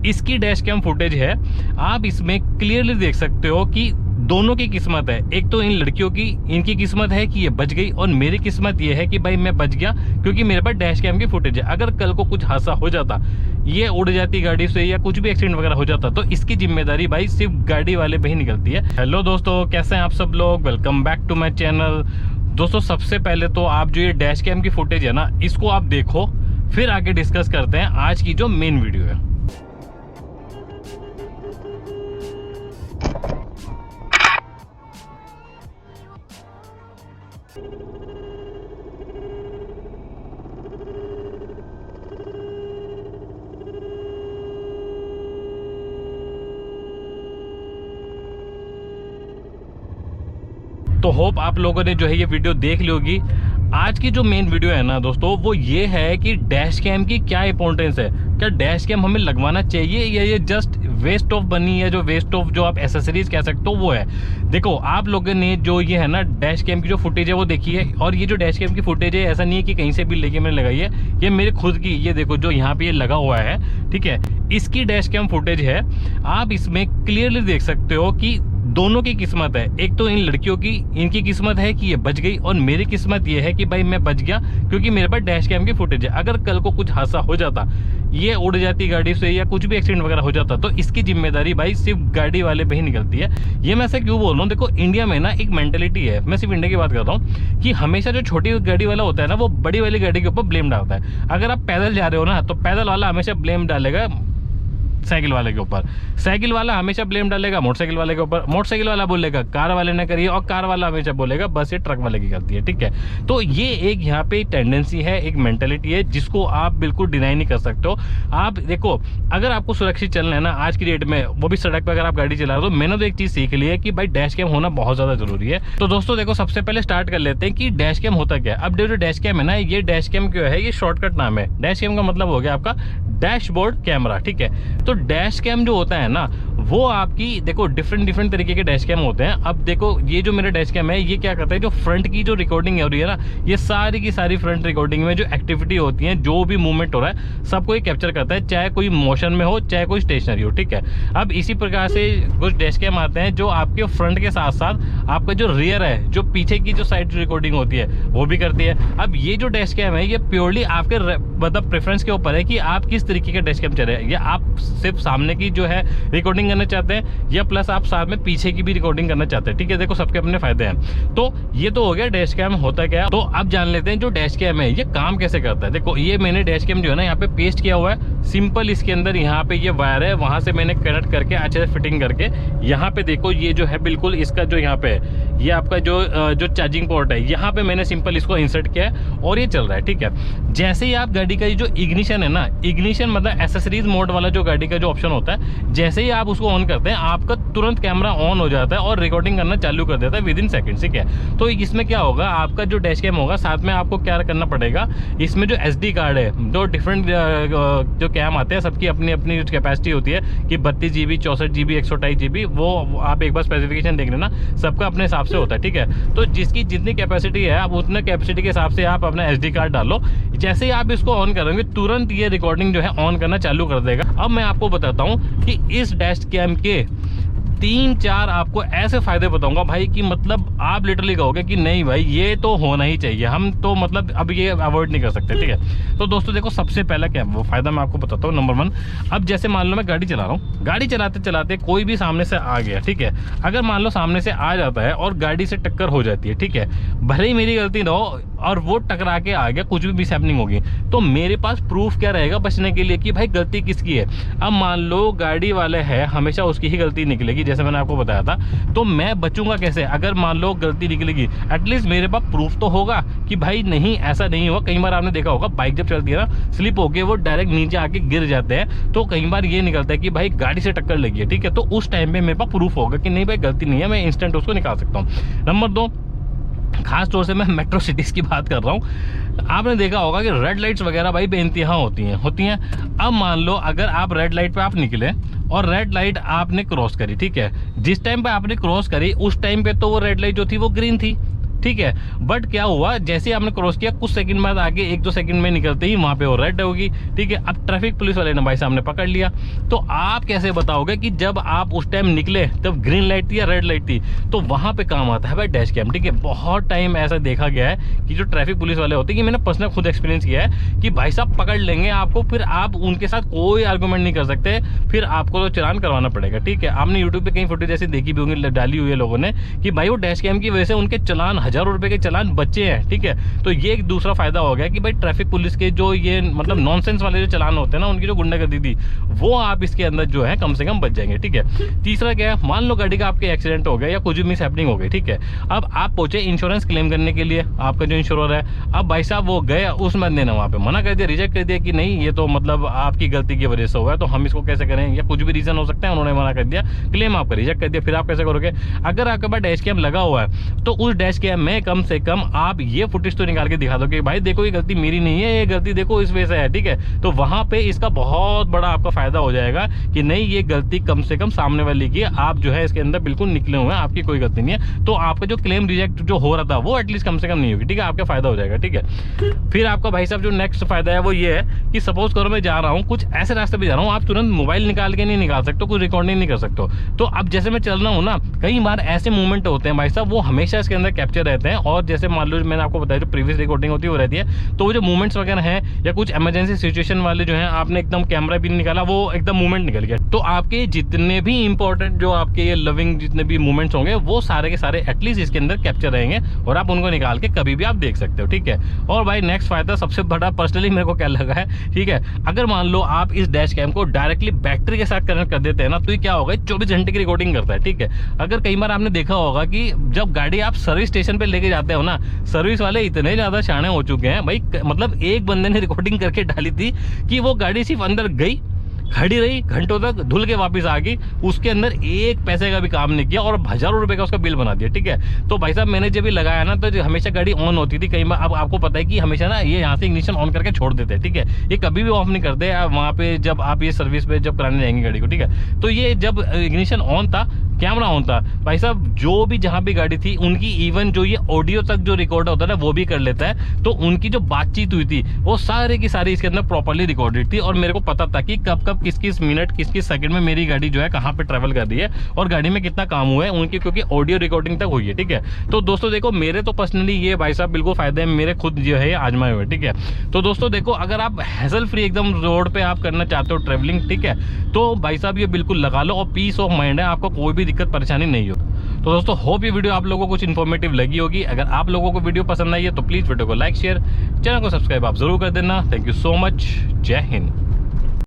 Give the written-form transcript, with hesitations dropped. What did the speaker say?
इसकी dash cam footage है। आप इसमें क्लियरली देख सकते हो कि दोनों की किस्मत है। एक तो इन लड़कियों की, इनकी किस्मत है कि ये बच गई, और मेरी किस्मत ये है कि भाई मैं बच गया क्योंकि मेरे पास डैश कैम की फुटेज है। अगर कल को कुछ हादसा हो जाता, ये उड़ जाती गाड़ी से या कुछ भी एक्सीडेंट वगैरह हो जाता, तो इसकी जिम्मेदारी भाई सिर्फ गाड़ी वाले पे ही निकलती है। हेलो दोस्तों, कैसे हैं आप सब लोग? Welcome back to my channel. दोस्तों सबसे पहले तो आप जो ये डैश कैम की फुटेज है ना, इसको आप देखो, फिर आगे डिस्कस करते हैं आज की जो मेन वीडियो है। तो होप आप लोगों ने जो है ये वीडियो देख ली होगी। आज की जो मेन वीडियो है ना दोस्तों, वो ये है कि डैश कैम की क्या इंपॉर्टेंस है। क्या डैश कैम हमें लगवाना चाहिए या ये जस्ट वेस्ट ऑफ बनी है, जो वेस्ट ऑफ जो आप एसेसरीज कह सकते हो वो है। देखो आप लोगों ने जो ये है ना डैश कैम की जो फुटेज है वो देखी है, और ये जो डैश कैम की फुटेज है ऐसा नहीं है कि कहीं से भी लेके मैंने लगाई है, ये मेरे खुद की, ये देखो जो यहाँ पे ये लगा हुआ है, ठीक है, इसकी डैश कैम फुटेज है। आप इसमें क्लियरली देख सकते हो कि दोनों की किस्मत है। एक तो इन लड़कियों की, इनकी किस्मत है कि ये बच गई, और मेरी किस्मत ये है कि भाई मैं बच गया क्योंकि मेरे पास डैश कैम की फुटेज है। अगर कल को कुछ हादसा हो जाता, ये उड़ जाती गाड़ी से या कुछ भी एक्सीडेंट वगैरह हो जाता, तो इसकी जिम्मेदारी भाई सिर्फ गाड़ी वाले पे ही निकलती है। ये मैं ऐसा क्यों बोल रहा हूँ? देखो इंडिया में ना एक मेंटेलिटी है, मैं सिर्फ इंडिया की बात कर रहा हूँ, कि हमेशा जो छोटी गाड़ी वाला होता है ना, वो बड़ी वाली गाड़ी के ऊपर ब्लेम डालता है। अगर आप पैदल जा रहे हो ना, तो पैदल वाला हमेशा ब्लेम डालेगा साइकिल वाले के ऊपर, साइकिल वाला हमेशा ब्लेम डालेगा मोटरसाइकिल वाले के ऊपर, मोटरसाइकिल वाला बोलेगा कार वाले ने करी है, और कार वाला हमेशा बोलेगा बस ये ट्रक वाले की गलती है, ठीक है। तो ये एक यहाँ पे टेंडेंसी है, एक मेंटेलिटी है, जिसको आप बिल्कुल डिनाई नहीं कर सकते हो। आप देखो, अगर आपको सुरक्षित चलना है ना आज की डेट में, वो भी सड़क पर अगर आप गाड़ी चला रहे हो, तो मैंने तो एक चीज सीख ली है कि भाई डैश कैम होना बहुत ज्यादा जरूरी है। तो दोस्तों देखो, सबसे पहले स्टार्ट कर लेते हैं कि डैश कैम होता क्या है। अब जो डैश कैम है ना, ये डैश कैम क्यों है, ये शॉर्टकट नाम है। डैश कैम का मतलब हो गया आपका डैशबोर्ड कैमरा, ठीक है। तो डैश कैम जो होता है ना, वो आपकी देखो डिफरेंट तरीके के डैश कैम होते हैं। अब देखो ये जो मेरा डैश कैम है, ये क्या करता है, जो फ्रंट की जो रिकॉर्डिंग हो रही है ना, ये सारी की सारी फ्रंट रिकॉर्डिंग में जो एक्टिविटी होती है, जो भी मूवमेंट हो रहा है, सबको ये कैप्चर करता है, चाहे कोई मोशन में हो चाहे कोई स्टेशनरी हो, ठीक है। अब इसी प्रकार से कुछ डैश कैम आते हैं जो आपके फ्रंट के साथ साथ आपका जो रियर है, जो पीछे की जो साइड रिकॉर्डिंग होती है, वो भी करती है। अब ये जो डैश कैम है, ये प्योरली आपके मतलब प्रेफरेंस के ऊपर है कि आप किस तरीके का डैश कैम चल रहे हैं। या आप सिर्फ सामने की जो है रिकॉर्डिंग करना चाहते हैं, या प्लस आप साथ में पीछे की भी रिकॉर्डिंग करना चाहते हैं, ठीक है। देखो सबके अपने फायदे हैं। तो ये तो हो गया डैश कैम होता क्या है। तो अब जान लेते हैं जो डैश कैम है ये काम कैसे करता है। देखो ये मैंने डैश कैम जो है ना यहाँ पे पेस्ट किया हुआ है, सिंपल। इसके अंदर यहाँ पे ये वायर है, वहां से मैंने कनेक्ट करके अच्छे से फिटिंग करके, यहाँ पे देखो ये जो है बिल्कुल इसका जो यहाँ पे है, ये आपका जो चार्जिंग पोर्ट है, यहाँ पे मैंने सिंपल इसको इंसर्ट किया है और ये चल रहा है, ठीक है। जैसे ही आप गाड़ी का जो इग्निशन है ना, इग्निशन मतलब एसेसरीज मोड वाला जो गाड़ी का जो ऑप्शन होता है, जैसे ही आप उसको ऑन करते हैं, आपका तुरंत कैमरा ऑन हो जाता है और रिकॉर्डिंग करना चालू कर देता है विद इन सेकंड, ठीक है। तो इसमें क्या होगा, आपका जो डैश कैम होगा, साथ में आपको क्या करना पड़ेगा, इसमें जो SD कार्ड है, जो डिफरेंट जो कैम आते हैं, सबकी अपनी अपनी कैपेसिटी होती है कि 32 GB, 64 GB, 128 GB, वो आप एक बार स्पेसिफिकेशन देख लेना, सबका अपने हिसाब से होता है, ठीक है। तो जिसकी जितनी कैपेसिटी है, आप उतने कैपेसिटी के हिसाब से आप अपना SD कार्ड डालो। जैसे ही आप इसको ऑन करेंगे, तुरंत ये रिकॉर्डिंग जो है ऑन करना चालू कर देगा। अब मैं आपको बताता हूँ कि इस डैश कैम के 3-4 आपको ऐसे फायदे बताऊंगा भाई, कि मतलब आप लिटरली कहोगे कि नहीं भाई ये तो होना ही चाहिए, हम तो मतलब अब ये अवॉइड नहीं कर सकते, ठीक है। तो दोस्तों देखो, सबसे पहला क्या वो फायदा मैं आपको बताता हूँ। नंबर 1, अब जैसे मान लो मैं गाड़ी चला रहा हूँ, गाड़ी चलाते चलाते कोई भी सामने से आ गया, ठीक है। अगर मान लो सामने से आ जाता है और गाड़ी से टक्कर हो जाती है, ठीक है, भले ही मेरी गलती ना हो और वो टकरा के आ गया, कुछ भी मिसहैपनिंग होगी, तो मेरे पास प्रूफ क्या रहेगा बचने के लिए कि भाई गलती किसकी है। अब मान लो गाड़ी वाले है, हमेशा उसकी ही गलती निकलेगी, जैसे मैंने आपको बताया था। तो मैं बचूंगा कैसे अगर मान लो गलती निकलेगी? एटलीस्ट मेरे पास प्रूफ तो होगा कि भाई नहीं ऐसा नहीं हुआ। कई बार आपने देखा होगा बाइक जब चलती है ना, स्लिप होके वो डायरेक्ट नीचे आके गिर जाते हैं, तो कई बार ये निकलता है कि भाई गाड़ी से टक्कर लगी है, ठीक है। तो उस टाइम पे मेरे पास प्रूफ होगा कि नहीं भाई गलती नहीं है, मैं इंस्टेंट उसको निकाल सकता हूँ। नंबर 2, खास तौर से मैं मेट्रो सिटीज की बात कर रहा हूँ। आपने देखा होगा कि रेड लाइट्स वगैरह भाई बेइंतहा होती हैं। अब मान लो अगर आप रेड लाइट पे आप निकले और रेड लाइट आपने क्रॉस करी, ठीक है, जिस टाइम पे आपने क्रॉस करी उस टाइम पे तो वो रेड लाइट जो थी वो ग्रीन थी, ठीक है। बट क्या हुआ, जैसे आपने क्रॉस किया कुछ सेकंड बाद आगे 1-2 सेकंड में निकलते ही वहां पे वो रेड होगी, ठीक है। अब ट्रैफिक पुलिस वाले ने भाई साहब ने पकड़ लिया, तो आप कैसे बताओगे कि जब आप उस टाइम निकले तब ग्रीन लाइट थी या रेड लाइट थी? तो वहां पे काम आता है भाई डैश कैम, ठीक है। बहुत टाइम ऐसा देखा गया है कि जो ट्रैफिक पुलिस वाले होते हैं, कि मैंने पर्सनल खुद एक्सपीरियंस किया है कि भाई साहब पकड़ लेंगे आपको, फिर आप उनके साथ कोई आर्गूमेंट नहीं कर सकते, फिर आपको तो चालान करवाना पड़ेगा, ठीक है। आपने यूट्यूब पे कई फुटेज ऐसी देखी भी होंगी, डाली हुई है लोगों ने, कि भाई वो डैश कैम की वजह से उनके चालान हजारों रुपए के चालान बच्चे हैं, ठीक है। तो ये एक दूसरा फायदा हो गया कि भाई ट्रैफिक पुलिस के जो ये मतलब नॉनसेंस वाले जो चालान होते हैं ना, उनकी जो गुंडागर्दी थी, वो आप इसके अंदर जो है कम से कम बच जाएंगे, ठीक है। तीसरा क्या है, मान लो गाड़ी का आपके एक्सीडेंट हो गया या कुछ भी मिस हैपनिंग हो गई, ठीक है। अब आप पहुंचे इंश्योरेंस क्लेम करने के लिए, आपका जो इंश्योर है, अब भाई साहब वो गए उस बंदे ने वहां पे मना कर दिया, रिजेक्ट कर दिया कि नहीं ये तो मतलब आपकी गलती की वजह से हुआ है, तो हम इसको कैसे करें, या कुछ भी रीजन हो सकता है, उन्होंने मना कर दिया, क्लेम आपका रिजेक्ट कर दिया। फिर आप कैसे करोगे? अगर आपके पास डैश कैम लगा हुआ है तो उस डैश कैम में कम से कम आप ये फुटेज तो निकाल के दिखा दो कि भाई देखो ये गलती मेरी नहीं है, ये गलती देखो इस वजह से है, ठीक है। तो वहां पे इसका बहुत बड़ा आपका फायदा हो जाएगा कि नहीं ये गलती कम से कम सामने वाले की, आप जो है इसके अंदर बिल्कुल निकले हुए हैं, आपकी कोई गलती नहीं है, तो आपका जो क्लेम रिजेक्ट जो हो रहा था वो एटलीस्ट कम से कम नहीं होगी, ठीक है। आपका फायदा हो जाएगा, ठीक है। फिर आपका भाई साहब जो नेक्स्ट फायदा है वो ये है कि सपोज करो मैं जा रहा हूँ कुछ ऐसे रास्ते पे जा रहा हूँ, आप तुरंत मोबाइल निकाल के नहीं निकाल सकते, कुछ रिकॉर्डिंग नहीं कर सकते। तो अब जैसे मैं चल रहा हूँ ना, कई बार ऐसे मूवमेंट होते हैं भाई साहब, वो हमेशा इसके अंदर कैप्चर रहते हैं। और जैसे मान लो मैंने आपको बताया जो प्रीवियस रिकॉर्डिंग होती है वो रहती है, तो वो जो मूवमेंट्स वगैरह हैं या कुछ इमरजेंसी सिचुएशन वाले जो है, आपने एकदम कैमरा भी निकाला, वो एकदम मूवमेंट निकल गया, तो आपके जितने भी इंपॉर्टेंट जो आपके ये लविंग जितने भी मूवमेंट्स होंगे वो सारे के सारे एटलीस्ट इसके अंदर कैप्चर रहेंगे और आप उनको निकाल के कभी भी आप देख सकते हो, ठीक है। और भाई नेक्स्ट फायदा सबसे बड़ा पर्सनली मेरे को क्या लगा है, ठीक है, अगर मान लो आप इस डैश कैम को डायरेक्टली बैटरी के साथ कनेक्ट कर देते हैं ना, तो ये क्या होगा, 24 घंटे की रिकॉर्डिंग करता है, ठीक है। अगर कई बार आपने देखा होगा कि जब गाड़ी आप सर्विस स्टेशन पे लेके जाते हो ना, सर्विस वाले इतने ज्यादा शाणे हो चुके हैं भाई, मतलब एक बंदे ने रिकॉर्डिंग करके डाली थी कि वो गाड़ी सिर्फ अंदर गई, खड़ी रही घंटों तक, धुल के वापस आ गई, उसके अंदर एक पैसे का भी काम नहीं किया और हजारों रुपए का उसका बिल बना दिया, ठीक है। तो भाई साहब मैंने जब भी लगाया ना, तो हमेशा गाड़ी ऑन होती थी, कई बार अब आपको पता है कि हमेशा ना ये यहाँ से इग्निशन ऑन करके छोड़ देते हैं, ठीक है। ये कभी भी ऑफ नहीं करते वहाँ पे जब आप ये सर्विस पे जब कराने जाएंगे गाड़ी को, ठीक है। तो ये जब इग्निशन ऑन था, कैमरा ऑन था, भाई साहब जो भी जहाँ भी गाड़ी थी उनकी इवन जो ये ऑडियो तक जो रिकॉर्ड होता है ना वो भी कर लेता है। तो उनकी जो बातचीत हुई थी वो सारे की सारी इसके अंदर प्रॉपर्ली रिकॉर्डेड थी और मेरे को पता था कि कब कब किस किस मिनट किस किस सेकंड में मेरी गाड़ी जो है कहाँ पे ट्रेवल कर रही है और गाड़ी में कितना काम हुआ है उनकी, क्योंकि ऑडियो रिकॉर्डिंग तक हुई है, ठीक है। तो दोस्तों देखो मेरे तो पर्सनली ये भाई साहब बिल्कुल फायदे हैं, मेरे खुद जो है आजमाए हुए, ठीक है। तो दोस्तों देखो अगर आप हैसल फ्री एकदम रोड पे आप करना चाहते हो ट्रेवलिंग, ठीक है, तो भाई साहब ये बिल्कुल लगा लो और पीस ऑफ माइंड है, आपको कोई भी दिक्कत परेशानी नहीं हो। तो दोस्तों होप ये वीडियो आप लोगों को कुछ इन्फॉर्मेटिव लगी होगी। अगर आप लोगों को वीडियो पसंद आई है तो प्लीज वीडियो को लाइक शेयर, चैनल को सब्सक्राइब आप जरूर कर देना। थैंक यू सो मच, जय हिंद।